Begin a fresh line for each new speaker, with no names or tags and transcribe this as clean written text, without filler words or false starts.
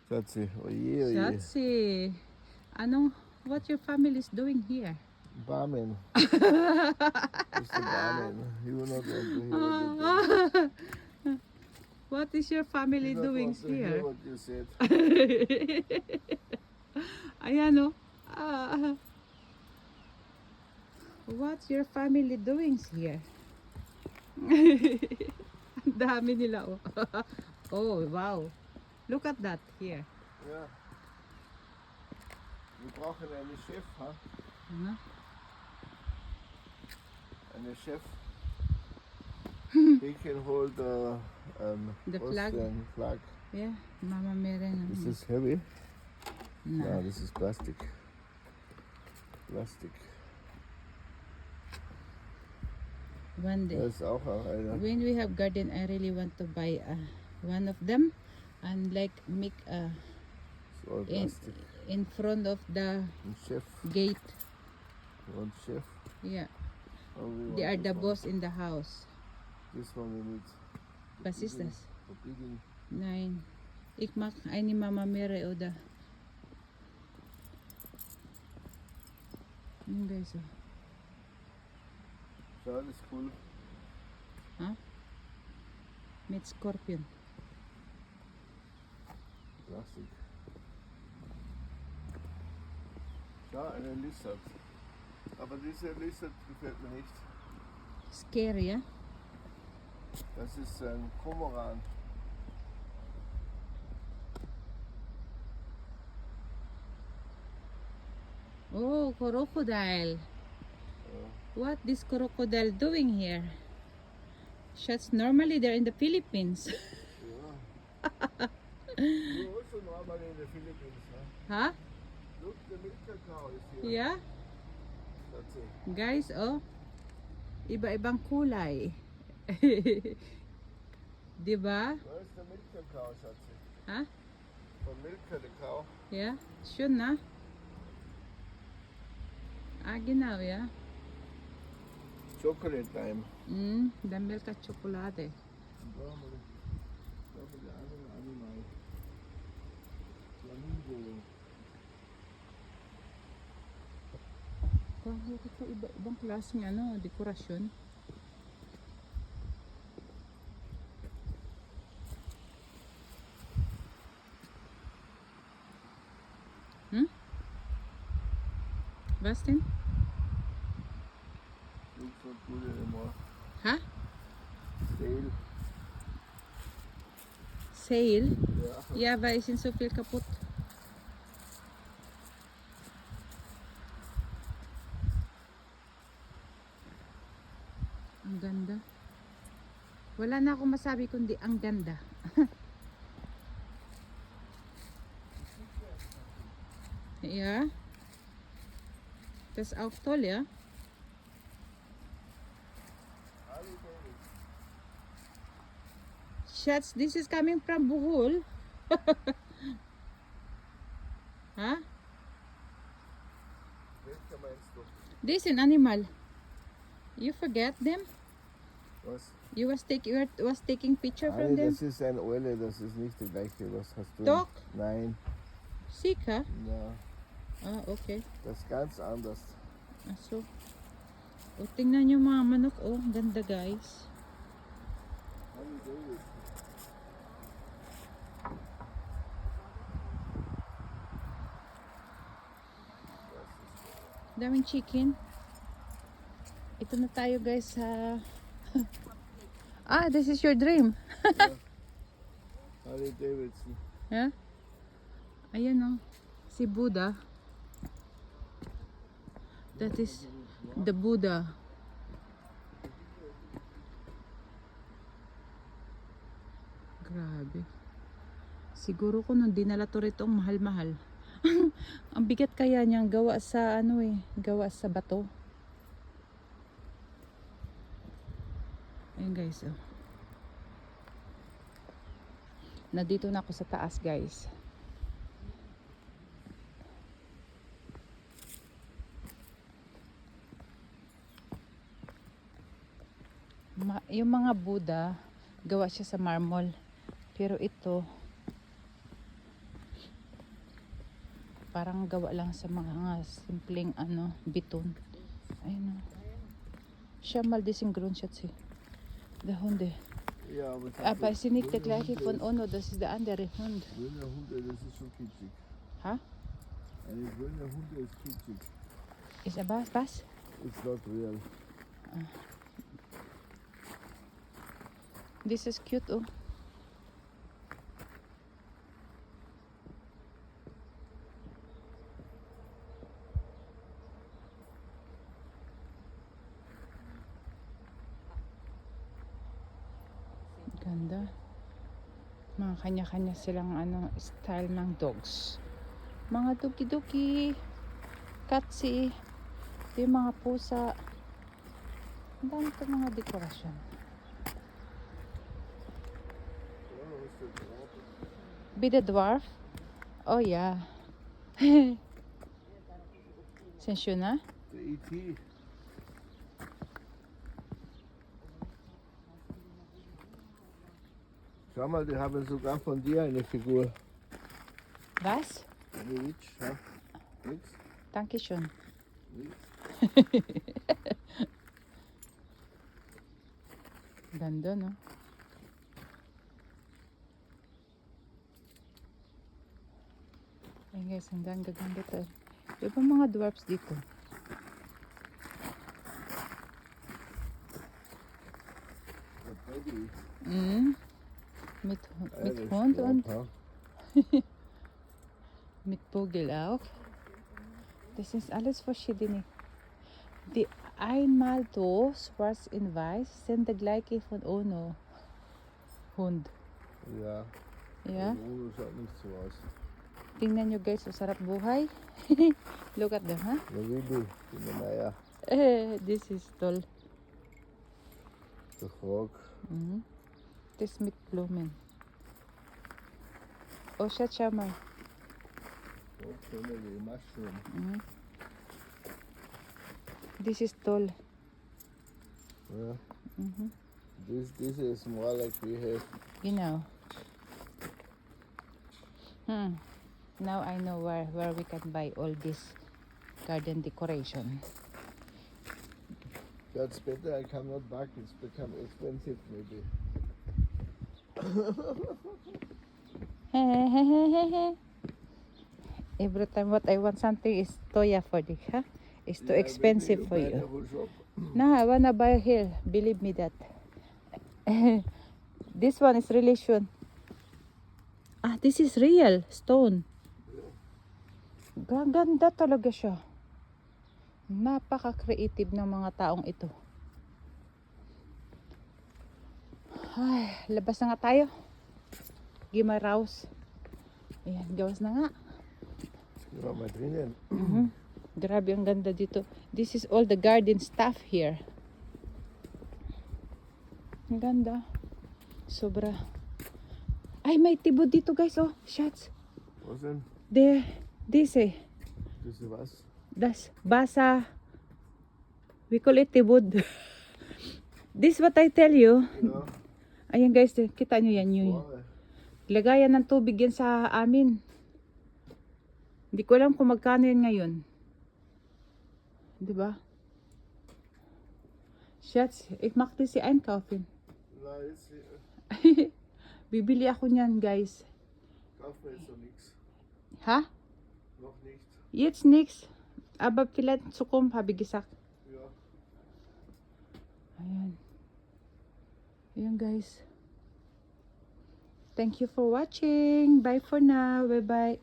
Schatzi, oje, oje.
Schatzi, what your family is doing here?
Barman. Just a barman. You will not want to hear what they do.
What is your family
You not
doing
want to hear
here?
what you said.
Ayan o. What's your family doing here? Ang dami nila oh. Oh, wow. Look at that here.
Ja. Wir brauchen einen Chef, ha?
Huh?
Einen Chef. He can hold
The flag.
Austrian flag.
Yeah, Mama Meren.
Is this heavy?
No.
No, this is plastic. Plastic.
One day.
Da ist auch einer.
When we have garden, I really want to buy one of them and like make
It's all plastic.
in front of the
Ein Chef.
gate.
Und Chef.
Yeah,
Oh, we
they
want
are the
this one.
boss in the house.
This one we need.
Was is das?
For bidding.
Nein. Ik mag eine Mama Mere oder. Guys, oh.
Schau, das ist cool.
Huh? Mit Scorpion.
Plastik. Schau, eine Lizard. Aber diese Lizard gefällt mir nicht.
Scary, ja?
Das ist ein Kormoran.
Oh, crocodile. What this crocodile doing here? Shots normally they're in the Philippines.
Ja. You're also normal in the Philippines, huh?
Huh?
Look, the milk cow is here.
Yeah?
That's it.
Guys, oh. Iba-ibang kulay. Diba?
Where's the milk cow, Schatzi?
Huh?
From milk the cow.
Yeah? Schön, na? Genau, ja.
Chocolate time.
Den milk at chocolate.
Da haben wir die anderen Animal. Flamingo.
Kahit ito iba-ibang klaseng dekorasyon. Was denn?
Looks not good anymore.
Ha?
Sale.
Sale?
Ja.
Ja, weil es sind so viel kaputt. Ang ganda. Wala na akong masabi kundi ang ganda. Ja. Das ist auch toll, ja? Schatz, this is coming from Bohol. Huh?
Welcher meinst du?
This is an animal. You forget them?
Was?
You was taking picture from them?
Das ist ein Eule, das ist nicht die gleiche. Was hast du?
Doch.
Nein.
Sika?
Ja,
Ah, okay.
das ist ganz anders.
Aso. O, tingnan nyo mga manok. Oh, ganda guys. Daming chicken. Ito na tayo guys sa... this is your dream.
Harley Davidson.
Yeah? Ayan oh. Si Buddha. That is the Buddha. Grabe. Siguro ko nung dinala to rito ang mahal-mahal. Ang bigat kaya niyang gawa sa gawa sa bato. Ayun guys, oh. Nandito na ako sa taas, guys. Yung mga Buddha, gawa siya sa marble. Pero ito, Parang gawa lang sa mga simpleng ano, beton. Ayun o. Schau mal diesen Grundschatz hier. Der Hunde.
Ja, aber,
Aber es ist nicht der gleiche
Hunde
von
ist-
Ono, das ist der andere Hund.
Grüner Hunde, das ist schon kitschig.
Ha?
Eine grüne Hunde ist kitschig.
Ist er was?
It's not real.
This is cute oh. Ganda. Mga kanya-kanya silang ano, style ng dogs. Mga duki-duki, katsi, yung mga pusa. Ang dami ito mga dekorasyon.
Ja, ist der drauf?
Be the dwarf? Oh yeah. Sensyo na?
Der E.T. Schau mal, die haben sogar von dir eine Figur.
Was?
Eine Witch, ha? Nix?
Dankeschön.
Nix?
Ganda no? Ayun guys, ang ganda to. Yung ba mga dwarfs dito?
Der Teddy.
Mhm. Mit
Das ist
Hund
klar,
und
ha?
mit Vogel auch. Das ist alles verschiedene. Die einmal do, schwarz in weiß, sind der gleiche von Ono. Hund.
Ja.
Ja?
Also Uno schaut nicht so aus.
Tingnan nyo guys, sarap buhay. Look at them, ha?
Der Willi, der Meier,
This is toll.
der Frog.
Mhm. Das mit Blumen. Oh, schau mal.
Frog, Family, Mushroom.
Mhm. This is toll.
Ja.
Mhm.
This is more like we have.
Genau. Now I know where we can buy all this garden decoration.
That's better, I cannot back, it's become expensive maybe.
Every time what I want something is toya for this, huh? It's too expensive for you. No, I wanna buy here. Believe me that. This one is relation. Ah, this is real stone. Gaganda talaga siya. Napaka-creative ng mga taong ito. Ay, labas na nga tayo. Gimaraos. Ayan, gawas na nga.
Gehen wir mal drinnen.
Grabe ang ganda dito. This is all the garden stuff here. Ang ganda. Sobra. Ay, may tibod dito guys. Oh, shots.
Was denn?
This eh.
Das ist was?
Das basa. We call it tibod. This what I tell you.
Ja,
Ayan guys, kita nyo yan yun.
Rohre.
Lagayan ng tubig yan sa amin. Hindi ko alam kung magkano yan ngayon. Diba? Schatz, ik mag dit sie einkaufen.
Na, jetzt
Bibili ako niyan guys.
kaufen wir jetzt noch nichts.
Ha?
Noch nicht.
Jetzt nix. Aber vielleicht Zukunft, habe ich gesagt.
Ja.
Ayan. Ayan guys. Thank you for watching. Bye for now. Bye bye.